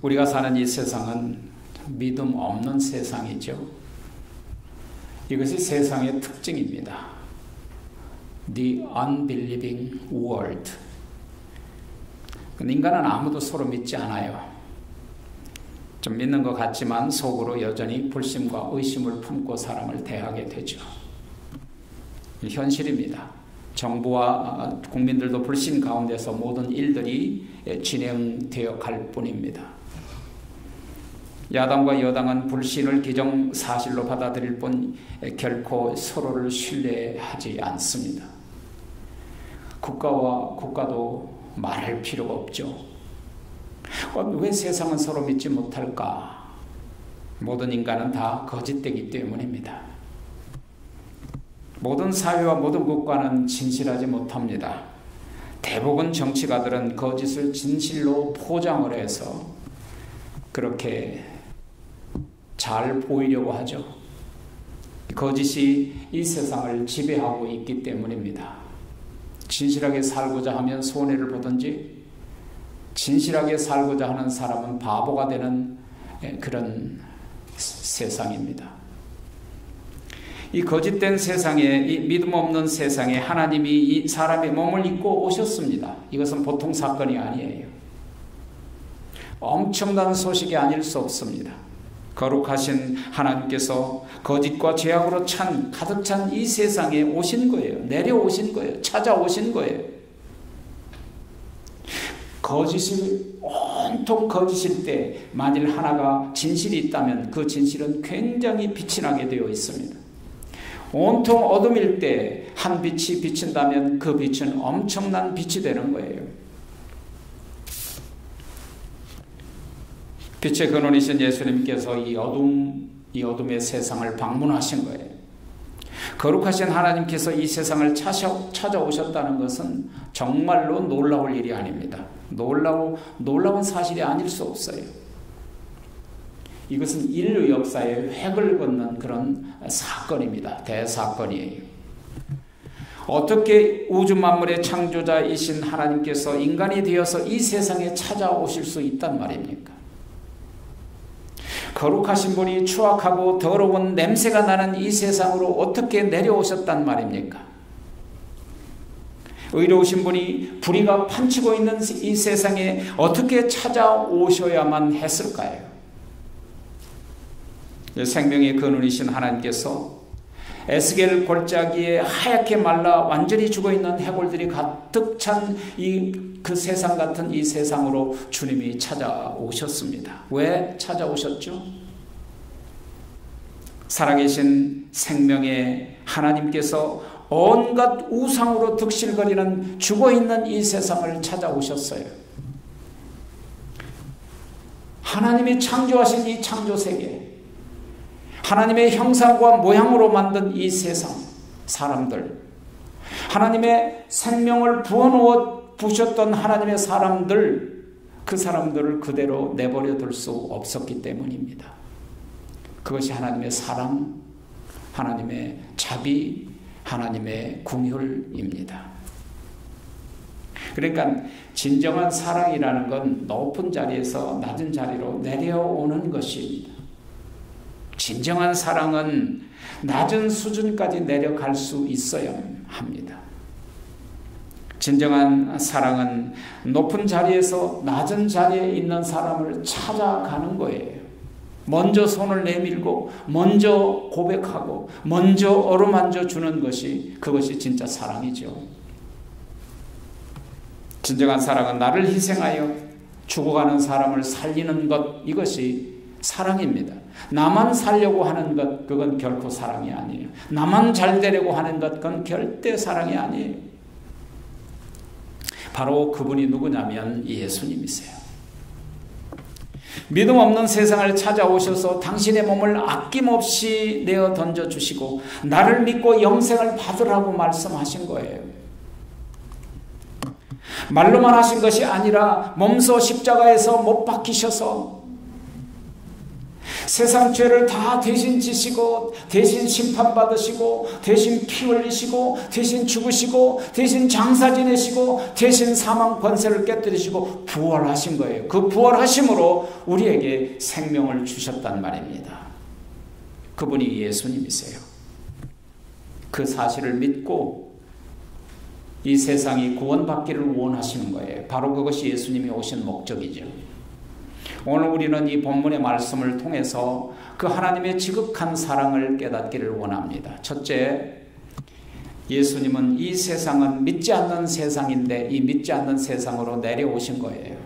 우리가 사는 이 세상은 믿음 없는 세상이죠. 이것이 세상의 특징입니다. The unbelieving world. 인간은 아무도 서로 믿지 않아요. 좀 믿는 것 같지만 속으로 여전히 불신과 의심을 품고 사람을 대하게 되죠. 현실입니다. 정부와 국민들도 불신 가운데서 모든 일들이 진행되어 갈 뿐입니다. 야당과 여당은 불신을 기정사실로 받아들일 뿐 결코 서로를 신뢰하지 않습니다. 국가와 국가도 말할 필요가 없죠. 왜 세상은 서로 믿지 못할까? 모든 인간은 다 거짓되기 때문입니다. 모든 사회와 모든 국가는 진실하지 못합니다. 대부분 정치가들은 거짓을 진실로 포장을 해서 그렇게 잘 보이려고 하죠. 거짓이 이 세상을 지배하고 있기 때문입니다. 진실하게 살고자 하면 손해를 보든지, 진실하게 살고자 하는 사람은 바보가 되는 그런 세상입니다. 이 거짓된 세상에, 이 믿음 없는 세상에 하나님이 이 사람의 몸을 입고 오셨습니다. 이것은 보통 사건이 아니에요. 엄청난 소식이 아닐 수 없습니다. 거룩하신 하나님께서 거짓과 죄악으로 가득 찬 이 세상에 오신 거예요. 내려오신 거예요. 찾아오신 거예요. 거짓이 온통 거짓일 때 만일 하나가 진실이 있다면 그 진실은 굉장히 빛이 나게 되어 있습니다. 온통 어둠일 때 한 빛이 비친다면 그 빛은 엄청난 빛이 되는 거예요. 빛의 근원이신 예수님께서 이 어둠의 세상을 방문하신 거예요. 거룩하신 하나님께서 이 세상을 찾아오셨다는 것은 정말로 놀라울 일이 아닙니다. 놀라운 사실이 아닐 수 없어요. 이것은 인류 역사에 획을 긋는 그런 사건입니다. 대사건이에요. 어떻게 우주 만물의 창조자이신 하나님께서 인간이 되어서 이 세상에 찾아오실 수 있단 말입니까? 거룩하신 분이 추악하고 더러운 냄새가 나는 이 세상으로 어떻게 내려오셨단 말입니까? 의로우신 분이 불의가 판치고 있는 이 세상에 어떻게 찾아오셔야만 했을까요? 생명의 근원이신 하나님께서 에스겔 골짜기에 하얗게 말라 완전히 죽어있는 해골들이 가득 찬 그 세상 같은 이 세상으로 주님이 찾아오셨습니다. 왜 찾아오셨죠? 살아계신 생명의 하나님께서 온갖 우상으로 득실거리는 죽어있는 이 세상을 찾아오셨어요. 하나님이 창조하신 이 창조세계, 하나님의 형상과 모양으로 만든 이 세상, 사람들, 하나님의 생명을 부어놓아 부셨던 하나님의 사람들, 그 사람들을 그대로 내버려 둘 수 없었기 때문입니다. 그것이 하나님의 사랑, 하나님의 자비, 하나님의 긍휼입니다. 그러니까 진정한 사랑이라는 건 높은 자리에서 낮은 자리로 내려오는 것입니다. 진정한 사랑은 낮은 수준까지 내려갈 수 있어야 합니다. 진정한 사랑은 높은 자리에서 낮은 자리에 있는 사람을 찾아가는 거예요. 먼저 손을 내밀고 먼저 고백하고 먼저 어루만져 주는 것이, 그것이 진짜 사랑이죠. 진정한 사랑은 나를 희생하여 죽어가는 사람을 살리는 것, 이것이 사랑입니다. 나만 살려고 하는 것, 그건 결코 사랑이 아니에요. 나만 잘 되려고 하는 것, 그건 절대 사랑이 아니에요. 바로 그분이 누구냐면 예수님이세요. 믿음 없는 세상을 찾아오셔서 당신의 몸을 아낌없이 내어 던져주시고 나를 믿고 영생을 받으라고 말씀하신 거예요. 말로만 하신 것이 아니라 몸소 십자가에서 못 박히셔서 세상 죄를 다 대신 지시고 대신 심판받으시고 대신 피 흘리시고 대신 죽으시고 대신 장사 지내시고 대신 사망 권세를 깨뜨리시고 부활하신 거예요. 그 부활하심으로 우리에게 생명을 주셨단 말입니다. 그분이 예수님이세요. 그 사실을 믿고 이 세상이 구원받기를 원하시는 거예요. 바로 그것이 예수님이 오신 목적이죠. 오늘 우리는 이 본문의 말씀을 통해서 그 하나님의 지극한 사랑을 깨닫기를 원합니다. 첫째, 예수님은 이 세상은 믿지 않는 세상인데 이 믿지 않는 세상으로 내려오신 거예요.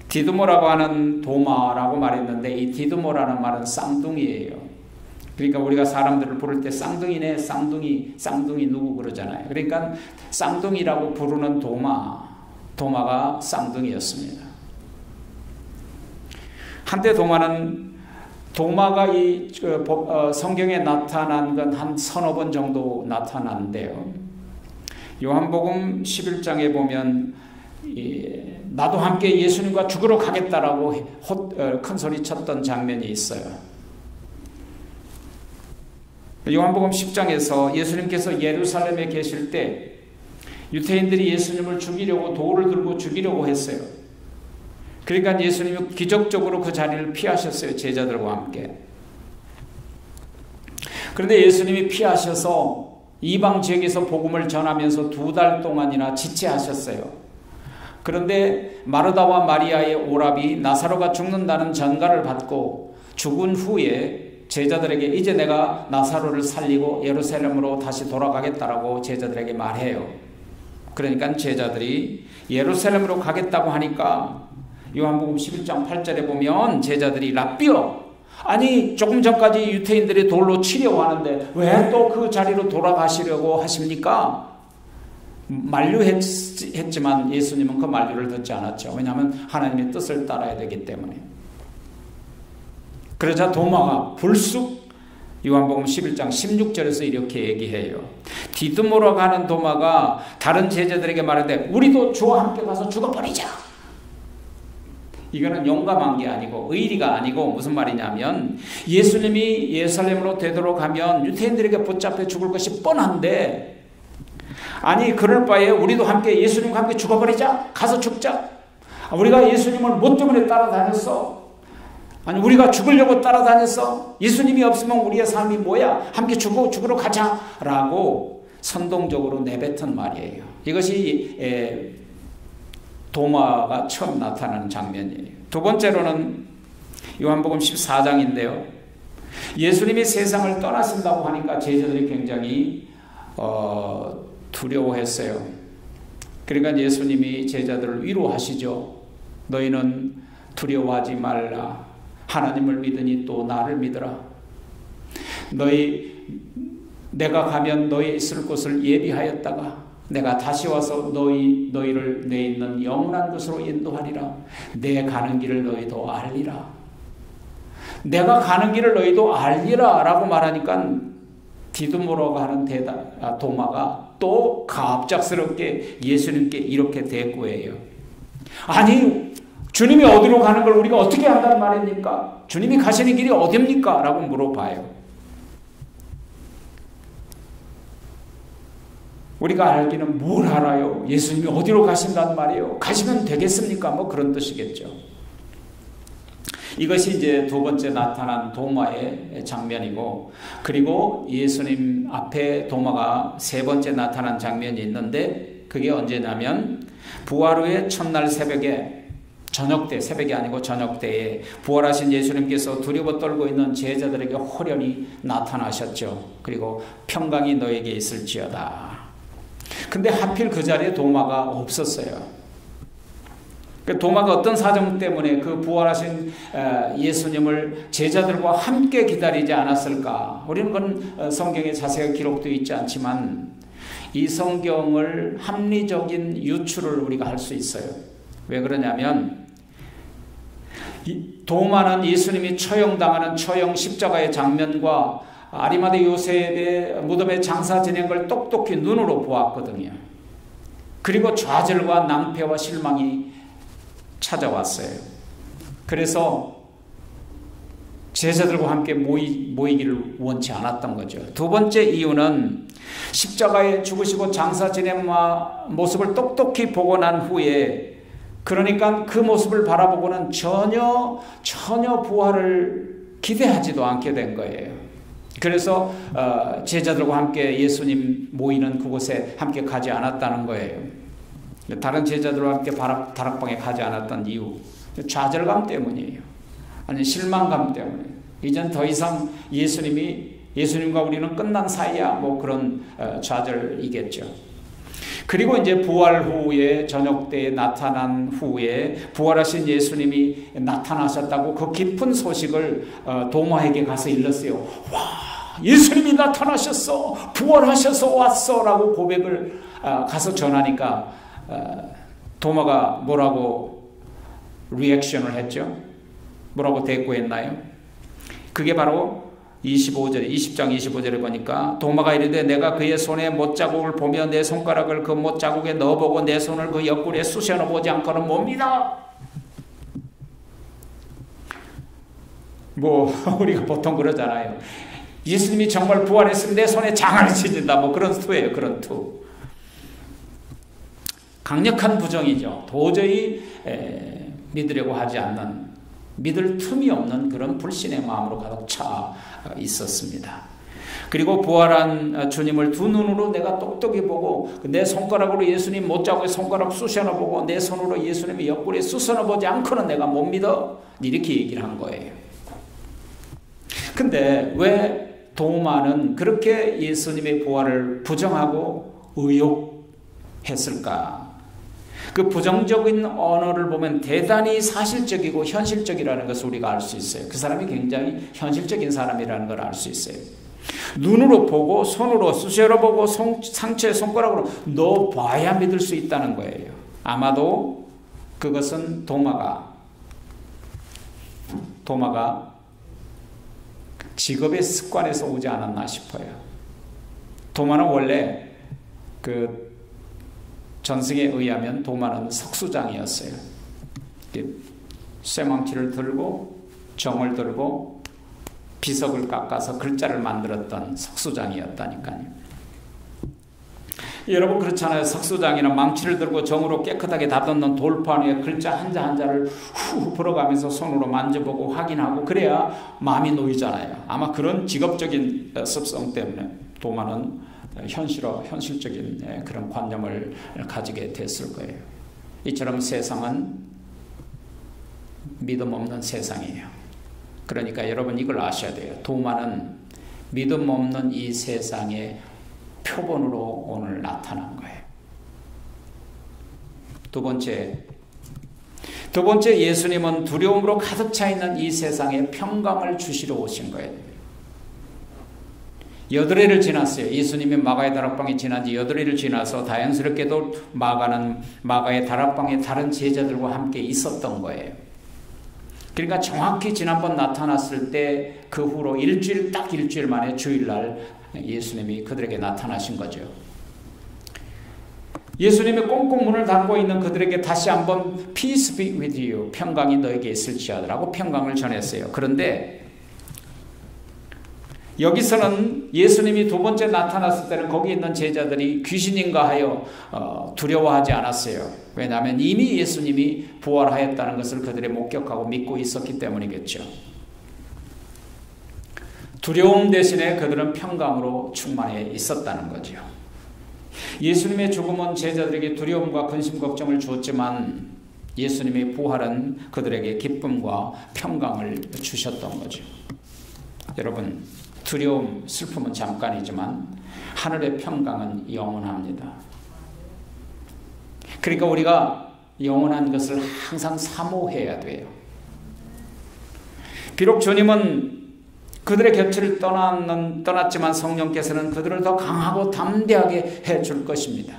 디두모라고 하는 도마라고 말했는데 이 디두모라는 말은 쌍둥이예요. 그러니까 우리가 사람들을 부를 때 쌍둥이네, 쌍둥이 누구 그러잖아요. 그러니까 쌍둥이라고 부르는 도마가 쌍둥이였습니다. 한때 도마가 이 성경에 나타난 건 한 서너 번 정도 나타나는데요. 요한복음 11장에 보면 나도 함께 예수님과 죽으러 가겠다라고 큰 소리 쳤던 장면이 있어요. 요한복음 10장에서 예수님께서 예루살렘에 계실 때 유태인들이 예수님을 죽이려고 돌을 들고 죽이려고 했어요. 그러니까 예수님이 기적적으로 그 자리를 피하셨어요. 제자들과 함께. 그런데 예수님이 피하셔서 이방 지역에서 복음을 전하면서 2달 동안이나 지체하셨어요. 그런데 마르다와 마리아의 오라비 나사로가 죽는다는 전가를 받고 죽은 후에 제자들에게 이제 내가 나사로를 살리고 예루살렘으로 다시 돌아가겠다라고 제자들에게 말해요. 그러니까 제자들이 예루살렘으로 가겠다고 하니까 요한복음 11장 8절에 보면 제자들이 라삐어, 아니 조금 전까지 유태인들이 돌로 치려고 하는데 왜 또 그 자리로 돌아가시려고 하십니까? 만류했지만 예수님은 그 만류를 듣지 않았죠. 왜냐하면 하나님의 뜻을 따라야 되기 때문에. 그러자 도마가 불쑥 요한복음 11장 16절에서 이렇게 얘기해요. 디두모라고 하는 도마가 다른 제자들에게 말하되 우리도 주와 함께 가서 죽어버리자. 이거는 용감한 게 아니고 의리가 아니고 무슨 말이냐면 예수님이 예루살렘으로 되돌아가면 유태인들에게 붙잡혀 죽을 것이 뻔한데 아니 그럴 바에 우리도 함께 예수님과 함께 죽어버리자. 가서 죽자. 우리가 예수님을 뭐 때문에 따라다녔어? 아니 우리가 죽으려고 따라다녔어? 예수님이 없으면 우리의 삶이 뭐야? 함께 죽으러 가자라고 선동적으로 내뱉은 말이에요. 이것이 도마가 처음 나타나는 장면이에요. 두 번째로는 요한복음 14장인데요. 예수님이 세상을 떠나신다고 하니까 제자들이 굉장히 두려워했어요. 그러니까 예수님이 제자들을 위로하시죠. 너희는 두려워하지 말라. 하나님을 믿으니 또 나를 믿으라. 내가 가면 너희 있을 곳을 예비하였다가 내가 다시 와서 너희를 내 있는 영원한 곳으로 인도하리라. 내 가는 길을 너희도 알리라. 내가 가는 길을 너희도 알리라 라고 말하니까 디두모라고 하는 도마가 또 갑작스럽게 예수님께 이렇게 대꾸해요. 아니 주님이 어디로 가는 걸 우리가 어떻게 안다는 말입니까? 주님이 가시는 길이 어디입니까? 라고 물어봐요. 우리가 알기는 뭘 알아요? 예수님이 어디로 가신다는 말이에요? 가시면 되겠습니까? 뭐 그런 뜻이겠죠. 이것이 이제 두 번째 나타난 도마의 장면이고, 그리고 예수님 앞에 도마가 세 번째 나타난 장면이 있는데, 그게 언제냐면 부활 후의 첫날 새벽에, 저녁때, 새벽이 아니고 저녁때에 부활하신 예수님께서 두려워 떨고 있는 제자들에게 호련히 나타나셨죠. 그리고 평강이 너에게 있을지어다. 근데 하필 그 자리에 도마가 없었어요. 도마가 어떤 사정 때문에 그 부활하신 예수님을 제자들과 함께 기다리지 않았을까? 우리는 그건 성경에 자세히 기록되어 있지 않지만 이 성경을 합리적인 유추를 우리가 할 수 있어요. 왜 그러냐면 도마는 예수님이 처형당하는 처형 십자가의 장면과 아리마대 요셉의 무덤에 장사 지낸 걸 똑똑히 눈으로 보았거든요. 그리고 좌절과 낭패와 실망이 찾아왔어요. 그래서 제자들과 함께 모이기를 원치 않았던 거죠. 두 번째 이유는 십자가에 죽으시고 장사 지낸 모습을 똑똑히 보고 난 후에, 그러니까 그 모습을 바라보고는 전혀 부활을 기대하지도 않게 된 거예요. 그래서 제자들과 함께 예수님 모이는 그곳에 함께 가지 않았다는 거예요. 다른 제자들과 함께 다락방에 가지 않았던 이유, 좌절감 때문이에요. 아니, 실망감 때문에 이젠 더 이상 예수님과 우리는 끝난 사이야, 뭐 그런 좌절이겠죠. 그리고 이제 부활 후에, 저녁 때에 나타난 후에 부활하신 예수님이 나타나셨다고 그 깊은 소식을 도마에게 가서 일렀어요. 와, 예수님이 나타나셨어, 부활하셔서 왔어 라고 고백을 가서 전하니까 도마가 뭐라고 리액션을 했죠? 뭐라고 대꾸했나요? 그게 바로 20장 25절에 보니까 도마가 이르되 내가 그의 손에 못자국을 보며 내 손가락을 그 못자국에 넣어보고 내 손을 그 옆구리에 쑤셔 넣어보지 않고는 못 믿어. 뭐 우리가 보통 그러잖아요. 예수님이 정말 부활했으면 내 손에 장을 찢는다, 뭐 그런 투예요. 그런 투. 강력한 부정이죠. 도저히 믿으려고 하지 않는, 믿을 틈이 없는 그런 불신의 마음으로 가득 차 있었습니다. 그리고 부활한 주님을 두 눈으로 내가 똑똑히 보고 내 손가락으로 예수님 못자국에 손가락 쑤셔넣어 보고 내 손으로 예수님의 옆구리에 쑤셔넣어 보지 않고는 내가 못 믿어, 이렇게 얘기를 한 거예요. 근데 왜 도마는 그렇게 예수님의 부활을 부정하고 의혹했을까? 그 부정적인 언어를 보면 대단히 사실적이고 현실적이라는 것을 우리가 알 수 있어요. 그 사람이 굉장히 현실적인 사람이라는 걸 알 수 있어요. 눈으로 보고 손으로 쑤셔러 보고 상처에 손가락으로 넣어봐야 믿을 수 있다는 거예요. 아마도 그것은 도마가 직업의 습관에서 오지 않았나 싶어요. 도마는 원래 그 전승에 의하면 도마는 석수장이었어요. 쇠망치를 들고 정을 들고 비석을 깎아서 글자를 만들었던 석수장이었다니까요. 여러분 그렇잖아요. 석수장이나 망치를 들고 정으로 깨끗하게 다듬는 돌판 위에 글자 한자 한자를 후 풀어가면서 손으로 만져보고 확인하고 그래야 마음이 놓이잖아요. 아마 그런 직업적인 습성 때문에 도마는 현실적인 그런 관념을 가지게 됐을 거예요. 이처럼 세상은 믿음 없는 세상이에요. 그러니까 여러분 이걸 아셔야 돼요. 도마는 믿음 없는 이 세상의 표본으로 오늘 나타난 거예요. 두 번째 예수님은 두려움으로 가득 차 있는 이 세상에 평강을 주시러 오신 거예요. 8회를 지났어요. 예수님이 마가의 다락방에 지난 지 8회를 지나서 다행스럽게도 마가의 다락방에 다른 제자들과 함께 있었던 거예요. 그러니까 정확히 지난번 나타났을 때 그 후로 딱 일주일 만에 주일날 예수님이 그들에게 나타나신 거죠. 예수님이 꽁꽁 문을 닫고 있는 그들에게 다시 한번 Peace be with you, 평강이 너에게 있을지어다라고 평강을 전했어요. 그런데 여기서는 예수님이 두 번째 나타났을 때는 거기 있는 제자들이 귀신인가 하여 두려워하지 않았어요. 왜냐하면 이미 예수님이 부활하였다는 것을 그들이 목격하고 믿고 있었기 때문이겠죠. 두려움 대신에 그들은 평강으로 충만해 있었다는 거죠. 예수님의 죽음은 제자들에게 두려움과 근심 걱정을 주었지만 예수님의 부활은 그들에게 기쁨과 평강을 주셨던 거죠. 여러분, 두려움, 슬픔은 잠깐이지만 하늘의 평강은 영원합니다. 그러니까 우리가 영원한 것을 항상 사모해야 돼요. 비록 주님은 그들의 곁을 떠났지만 성령께서는 그들을 더 강하고 담대하게 해줄 것입니다.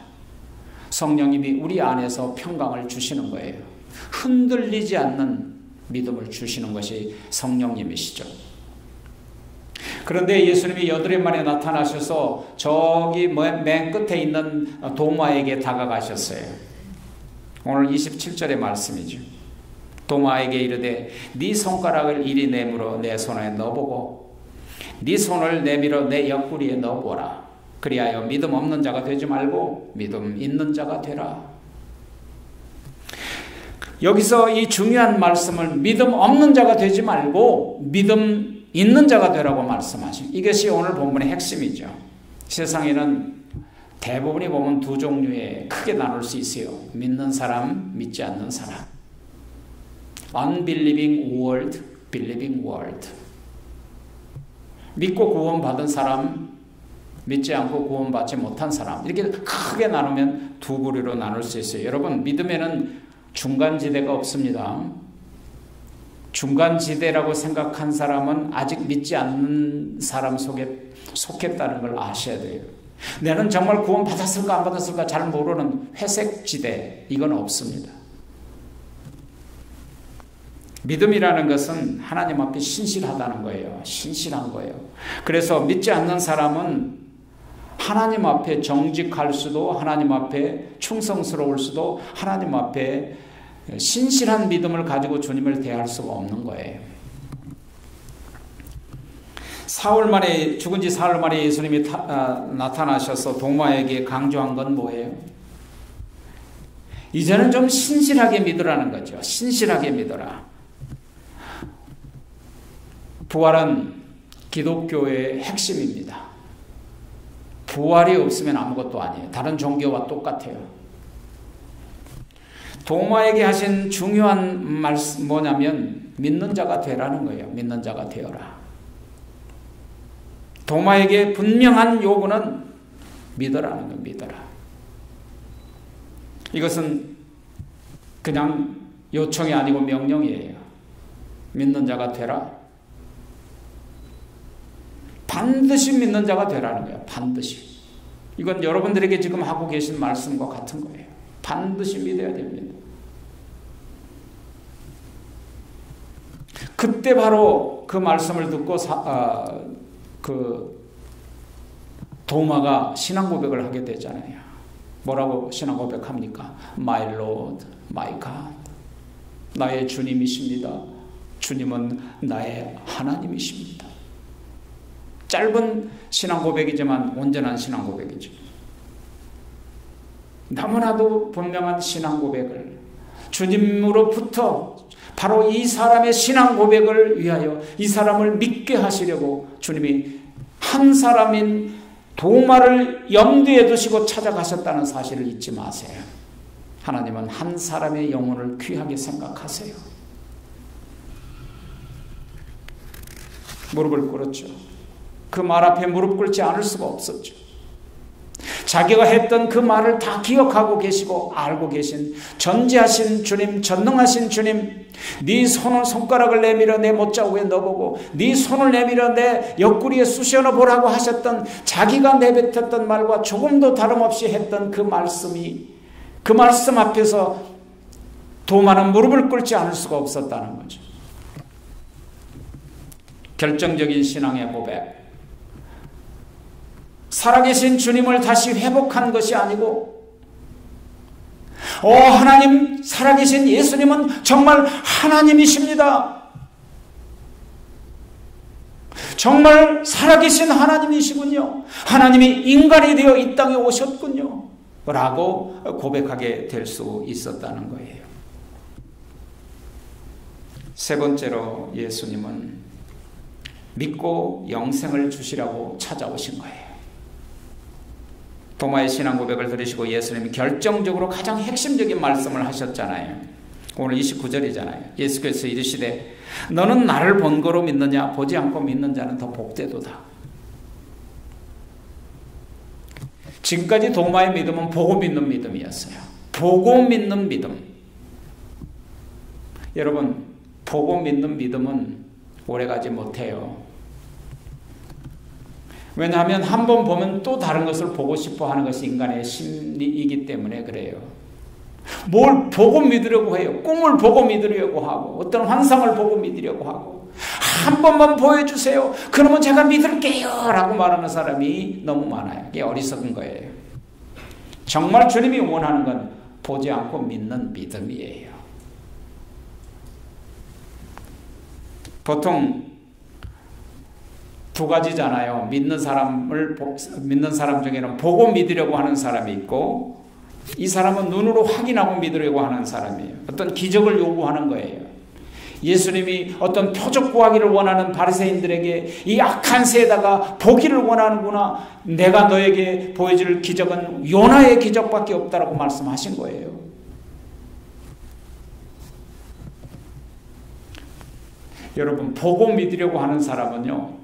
성령님이 우리 안에서 평강을 주시는 거예요. 흔들리지 않는 믿음을 주시는 것이 성령님이시죠. 그런데 예수님이 8회 만에 나타나셔서 저기 맨 끝에 있는 도마에게 다가가셨어요. 오늘 27절의 말씀이죠. 도마에게 이르되 네 손가락을 이리 내밀어 내 손에 넣어보고 네 손을 내밀어 내 옆구리에 넣어보라. 그리하여 믿음 없는 자가 되지 말고 믿음 있는 자가 되라. 여기서 이 중요한 말씀을 믿음 없는 자가 되지 말고 믿음 있는 자가 되라고 말씀하십니다. 이것이 오늘 본문의 핵심이죠. 세상에는 대부분이 보면 두 종류에 크게 나눌 수 있어요. 믿는 사람, 믿지 않는 사람. Unbelieving world, believing world. 믿고 구원받은 사람, 믿지 않고 구원받지 못한 사람. 이렇게 크게 나누면 두 부류로 나눌 수 있어요. 여러분, 믿음에는 중간지대가 없습니다. 중간지대라고 생각한 사람은 아직 믿지 않는 사람 속에 속했다는 걸 아셔야 돼요. 나는 정말 구원 받았을까 안 받았을까 잘 모르는 회색지대, 이건 없습니다. 믿음이라는 것은 하나님 앞에 신실하다는 거예요. 신실한 거예요. 그래서 믿지 않는 사람은 하나님 앞에 정직할 수도, 하나님 앞에 충성스러울 수도, 하나님 앞에 신실한 믿음을 가지고 주님을 대할 수가 없는 거예요. 죽은 지 사흘 만에 예수님이 나타나셔서 도마에게 강조한 건 뭐예요? 이제는 좀 신실하게 믿으라는 거죠. 신실하게 믿어라. 부활은 기독교의 핵심입니다. 부활이 없으면 아무것도 아니에요. 다른 종교와 똑같아요. 도마에게 하신 중요한 말씀 뭐냐면 믿는 자가 되라는 거예요. 믿는 자가 되어라. 도마에게 분명한 요구는 믿으라는 거예요. 믿어라. 이것은 그냥 요청이 아니고 명령이에요. 믿는 자가 되라. 반드시 믿는 자가 되라는 거예요. 반드시. 이건 여러분들에게 지금 하고 계신 말씀과 같은 거예요. 반드시 믿어야 됩니다. 그때 바로 그 말씀을 듣고 도마가 신앙 고백을 하게 되잖아요. 뭐라고 신앙 고백합니까? My Lord, my God. 나의 주님이십니다. 주님은 나의 하나님이십니다. 짧은 신앙 고백이지만 온전한 신앙 고백이죠. 너무나도 분명한 신앙 고백을 주님으로부터 바로 이 사람의 신앙 고백을 위하여 이 사람을 믿게 하시려고 주님이 한 사람인 도마를 염두에 두시고 찾아가셨다는 사실을 잊지 마세요. 하나님은 한 사람의 영혼을 귀하게 생각하세요. 무릎을 꿇었죠. 그 말 앞에 무릎 꿇지 않을 수가 없었죠. 자기가 했던 그 말을 다 기억하고 계시고 알고 계신 전지하신 주님, 전능하신 주님, 네 손가락을 내밀어 내 못자국에 넣어보고 네 손을 내밀어 내 옆구리에 쑤셔 넣어보라고 하셨던 자기가 내뱉었던 말과 조금도 다름없이 했던 그 말씀이, 그 말씀 앞에서 도마는 무릎을 꿇지 않을 수가 없었다는 거죠. 결정적인 신앙의 고백. 살아계신 주님을 다시 회복한 것이 아니고, 하나님, 살아계신 예수님은 정말 하나님이십니다. 정말 살아계신 하나님이시군요. 하나님이 인간이 되어 이 땅에 오셨군요. 라고 고백하게 될 수 있었다는 거예요. 세 번째로 예수님은 믿고 영생을 주시라고 찾아오신 거예요. 도마의 신앙 고백을 들으시고 예수님이 결정적으로 가장 핵심적인 말씀을 하셨잖아요. 오늘 29절이잖아요. 예수께서 이르시되 너는 나를 본 거로 믿느냐? 보지 않고 믿는 자는 더 복되도다. 지금까지 도마의 믿음은 보고 믿는 믿음이었어요. 보고 믿는 믿음. 여러분, 보고 믿는 믿음은 오래가지 못해요. 왜냐하면 한 번 보면 또 다른 것을 보고 싶어 하는 것이 인간의 심리이기 때문에 그래요. 뭘 보고 믿으려고 해요. 꿈을 보고 믿으려고 하고 어떤 환상을 보고 믿으려고 하고 한 번만 보여주세요. 그러면 제가 믿을게요 라고 말하는 사람이 너무 많아요. 이게 어리석은 거예요. 정말 주님이 원하는 건 보지 않고 믿는 믿음이에요. 보통 두 가지잖아요. 믿는 사람 중에는 보고 믿으려고 하는 사람이 있고, 이 사람은 눈으로 확인하고 믿으려고 하는 사람이에요. 어떤 기적을 요구하는 거예요. 예수님이 어떤 표적 구하기를 원하는 바리새인들에게 이 악한 새에다가 보기를 원하는구나. 내가 너에게 보여줄 기적은 요나의 기적밖에 없다라고 말씀하신 거예요. 여러분, 보고 믿으려고 하는 사람은요,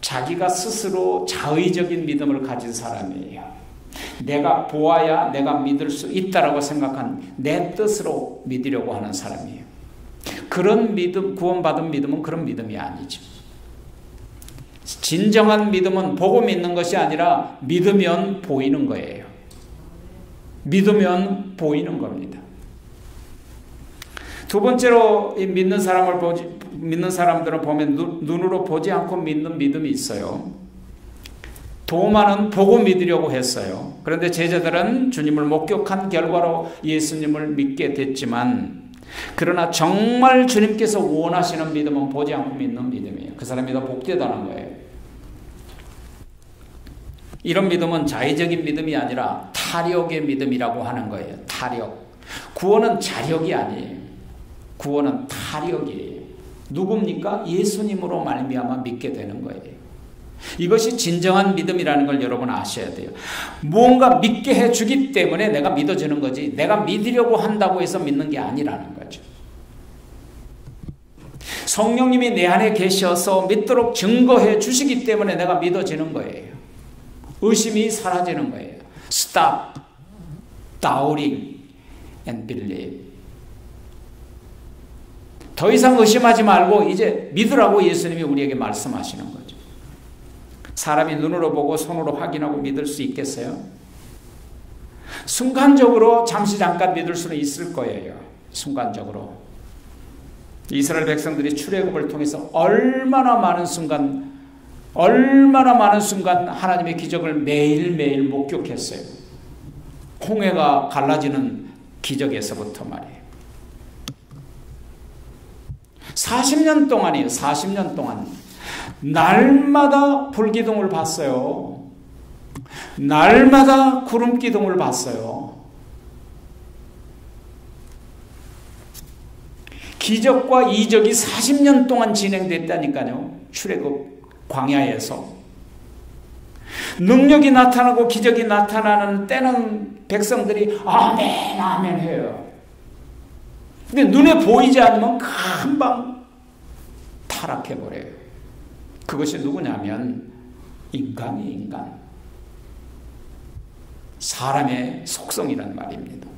자기가 스스로 자의적인 믿음을 가진 사람이에요. 내가 보아야 내가 믿을 수 있다라고 생각한 내 뜻으로 믿으려고 하는 사람이에요. 그런 믿음, 구원받은 믿음은 그런 믿음이 아니죠. 진정한 믿음은 보고 믿는 것이 아니라 믿으면 보이는 거예요. 믿으면 보이는 겁니다. 두 번째로 이 믿는 사람들은 보면 눈으로 보지 않고 믿는 믿음이 있어요. 도마는 보고 믿으려고 했어요. 그런데 제자들은 주님을 목격한 결과로 예수님을 믿게 됐지만, 그러나 정말 주님께서 원하시는 믿음은 보지 않고 믿는 믿음이에요. 그 사람이 더 복되다는 거예요. 이런 믿음은 자의적인 믿음이 아니라 타력의 믿음이라고 하는 거예요. 타력. 구원은 자력이 아니에요. 구원은 타력이에요. 누굽니까? 예수님으로 말미암아 믿게 되는 거예요. 이것이 진정한 믿음이라는 걸 여러분 아셔야 돼요. 무언가 믿게 해주기 때문에 내가 믿어지는 거지, 내가 믿으려고 한다고 해서 믿는 게 아니라는 거죠. 성령님이 내 안에 계셔서 믿도록 증거해 주시기 때문에 내가 믿어지는 거예요. 의심이 사라지는 거예요. Stop doubting and believe. 더 이상 의심하지 말고 이제 믿으라고 예수님이 우리에게 말씀하시는 거죠. 사람이 눈으로 보고 손으로 확인하고 믿을 수 있겠어요? 순간적으로 잠깐 믿을 수는 있을 거예요. 순간적으로. 이스라엘 백성들이 출애굽을 통해서 얼마나 많은 순간 하나님의 기적을 매일매일 목격했어요. 홍해가 갈라지는 기적에서부터 말이에요. 40년 동안이에요. 40년 동안. 날마다 불기둥을 봤어요. 날마다 구름기둥을 봤어요. 기적과 이적이 40년 동안 진행됐다니까요. 출애굽 광야에서. 능력이 나타나고 기적이 나타나는 때는 백성들이 아멘 아멘 해요. 근데 눈에 보이지 않으면 금방 타락해버려요. 그것이 누구냐면 인간이 인간. 사람의 속성이란 말입니다.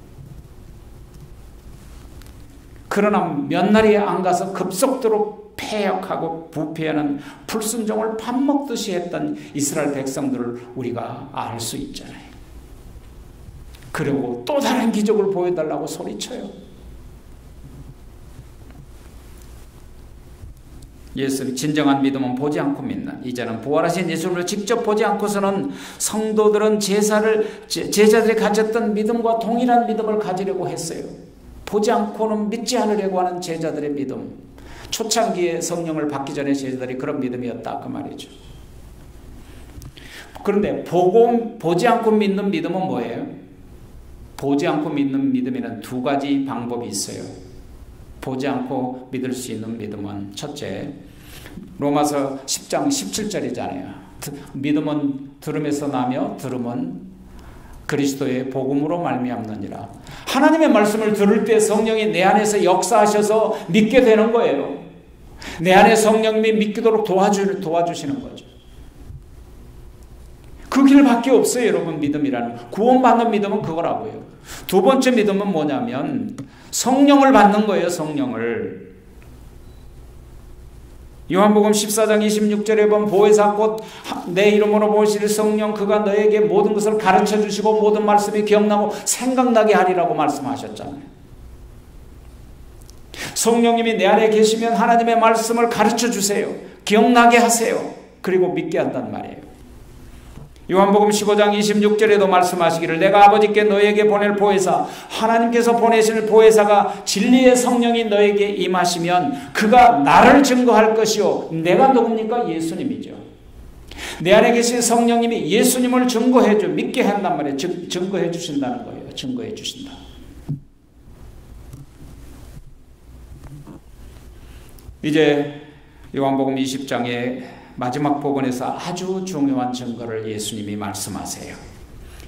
그러나 몇 날이 안 가서 급속도로 패역하고 부패하는 불순종을 밥 먹듯이 했던 이스라엘 백성들을 우리가 알 수 있잖아요. 그리고 또 다른 기적을 보여달라고 소리쳐요. 예수님, 진정한 믿음은 보지 않고 믿는, 이제는 부활하신 예수님을 직접 보지 않고서는 성도들은 제자들이 가졌던 믿음과 동일한 믿음을 가지려고 했어요. 보지 않고는 믿지 않으려고 하는 제자들의 믿음. 초창기에 성령을 받기 전에 제자들이 그런 믿음이었다 그 말이죠. 그런데 보지 않고 믿는 믿음은 뭐예요? 보지 않고 믿는 믿음에는 두 가지 방법이 있어요. 보지 않고 믿을 수 있는 믿음은 첫째, 로마서 10장 17절이잖아요. 믿음은 들음에서 나며 들음은 그리스도의 복음으로 말미암느니라. 하나님의 말씀을 들을 때 성령이 내 안에서 역사하셔서 믿게 되는 거예요. 내 안에 성령님이 믿도록 도와주시는 거죠. 그 길밖에 없어요, 여러분. 믿음이라는, 구원받는 믿음은 그거라고요. 두 번째 믿음은 뭐냐면 성령을 받는 거예요. 성령을. 요한복음 14장 26절에 보면 보혜사 곧 내 이름으로 모실 성령 그가 너에게 모든 것을 가르쳐 주시고 모든 말씀이 기억나고 생각나게 하리라고 말씀하셨잖아요. 성령님이 내 안에 계시면 하나님의 말씀을 가르쳐 주세요. 기억나게 하세요. 그리고 믿게 한단 말이에요. 요한복음 15장 26절에도 말씀하시기를 내가 아버지께 너에게 보낼 보혜사 하나님께서 보내실 보혜사가 진리의 성령이 너에게 임하시면 그가 나를 증거할 것이요. 내가 누굽니까? 예수님이죠. 내 안에 계신 성령님이 예수님을 믿게 한단 말이에요. 증거해 주신다는 거예요. 증거해 주신다. 이제 요한복음 20장의 마지막 부분에서 아주 중요한 증거를 예수님이 말씀하세요.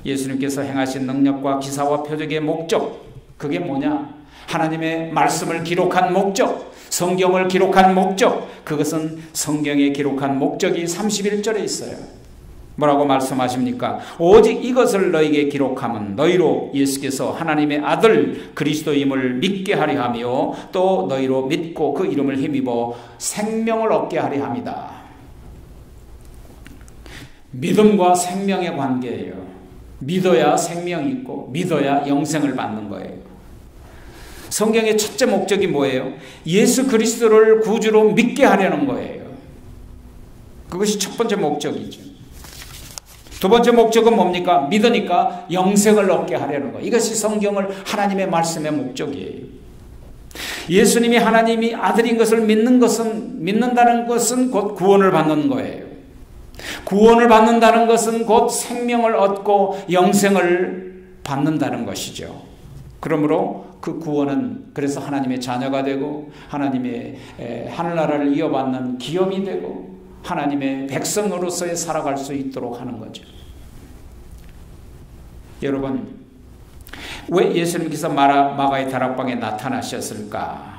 예수님께서 행하신 능력과 기사와 표적의 목적, 그게 뭐냐? 하나님의 말씀을 기록한 목적, 성경을 기록한 목적, 그것은 성경에 기록한 목적이 31절에 있어요. 뭐라고 말씀하십니까? 오직 이것을 너에게 기록함은 너희로 예수께서 하나님의 아들 그리스도임을 믿게 하려 하며 또 너희로 믿고 그 이름을 힘입어 생명을 얻게 하려 합니다. 믿음과 생명의 관계예요. 믿어야 생명이 있고 믿어야 영생을 받는 거예요. 성경의 첫째 목적이 뭐예요? 예수 그리스도를 구주로 믿게 하려는 거예요. 그것이 첫 번째 목적이죠. 두 번째 목적은 뭡니까? 믿으니까 영생을 얻게 하려는 거예요. 이것이 성경을 하나님의 말씀의 목적이에요. 예수님이 하나님이 아들인 것을 믿는다는 것은 곧 구원을 받는 거예요. 구원을 받는다는 것은 곧 생명을 얻고 영생을 받는다는 것이죠. 그러므로 그 구원은 그래서 하나님의 자녀가 되고 하나님의 하늘나라를 이어받는 기업이 되고 하나님의 백성으로서의 살아갈 수 있도록 하는 거죠. 여러분, 왜 예수님께서 마가의 다락방에 나타나셨을까?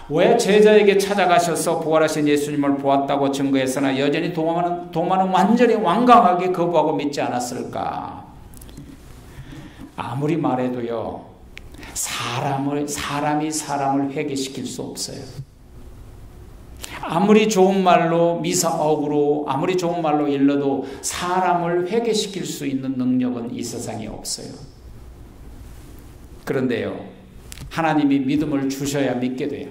왜 제자에게 찾아가셔서 부활하신 예수님을 보았다고 증거했으나 여전히 도마는 완전히 완강하게 거부하고 믿지 않았을까? 아무리 말해도요, 사람이 사람을 회개시킬 수 없어요. 아무리 좋은 말로 미사억으로 아무리 좋은 말로 일러도 사람을 회개시킬 수 있는 능력은 이 세상에 없어요. 그런데요, 하나님이 믿음을 주셔야 믿게 돼요.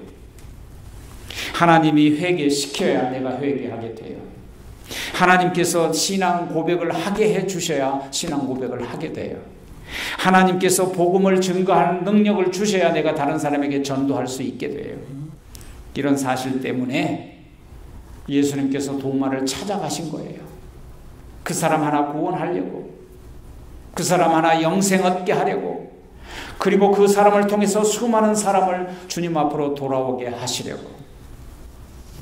하나님이 회개시켜야 내가 회개하게 돼요. 하나님께서 신앙 고백을 하게 해주셔야 신앙 고백을 하게 돼요. 하나님께서 복음을 증거하는 능력을 주셔야 내가 다른 사람에게 전도할 수 있게 돼요. 이런 사실 때문에 예수님께서 도마를 찾아가신 거예요. 그 사람 하나 구원하려고, 그 사람 하나 영생 얻게 하려고, 그리고 그 사람을 통해서 수많은 사람을 주님 앞으로 돌아오게 하시려고,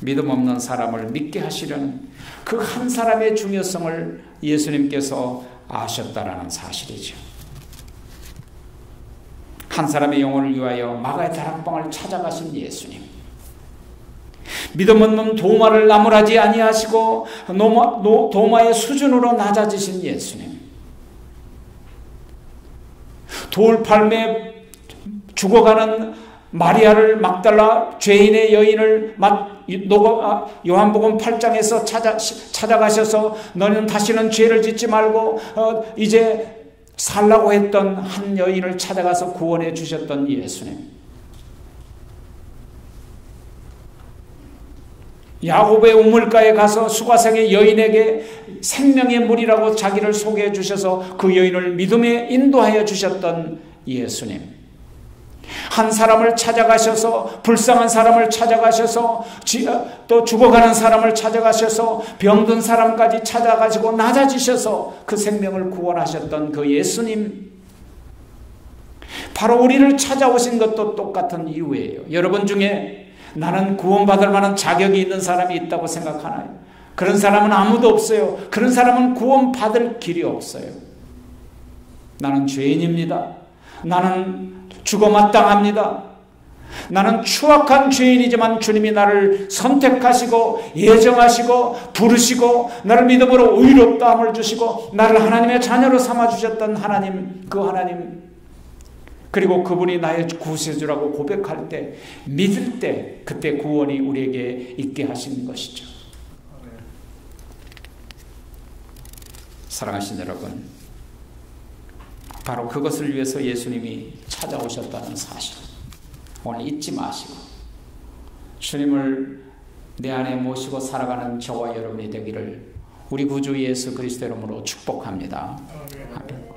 믿음 없는 사람을 믿게 하시려는 그 한 사람의 중요성을 예수님께서 아셨다라는 사실이죠. 한 사람의 영혼을 위하여 마가의 다락방을 찾아가신 예수님. 믿음 없는 도마를 나무라지 아니하시고 도마의 수준으로 낮아지신 예수님. 돌팔매 죽어가는 마리아를 막달라 죄인의 여인을 요한복음 8장에서 찾아가셔서 너는 다시는 죄를 짓지 말고 이제 살라고 했던 한 여인을 찾아가서 구원해 주셨던 예수님. 야곱의 우물가에 가서 수가성의 여인에게 생명의 물이라고 자기를 소개해 주셔서 그 여인을 믿음에 인도하여 주셨던 예수님. 한 사람을 찾아가셔서 불쌍한 사람을 찾아가셔서 또 죽어가는 사람을 찾아가셔서 병든 사람까지 찾아가시고 낮아지셔서 그 생명을 구원하셨던 그 예수님. 바로 우리를 찾아오신 것도 똑같은 이유예요. 여러분 중에 나는 구원받을 만한 자격이 있는 사람이 있다고 생각하나요? 그런 사람은 아무도 없어요. 그런 사람은 구원받을 길이 없어요. 나는 죄인입니다. 나는 죽어 마땅합니다. 나는 추악한 죄인이지만 주님이 나를 선택하시고 예정하시고 부르시고 나를 믿음으로 의롭다함을 주시고 나를 하나님의 자녀로 삼아주셨던 하나님, 그 하나님, 그리고 그분이 나의 구세주라고 고백할 때, 믿을 때, 그때 구원이 우리에게 있게 하시는 것이죠. 사랑하신 여러분, 바로 그것을 위해서 예수님이 찾아오셨다는 사실 오늘 잊지 마시고 주님을 내 안에 모시고 살아가는 저와 여러분이 되기를 우리 구주 예수 그리스도 이름으로 축복합니다. 아멘.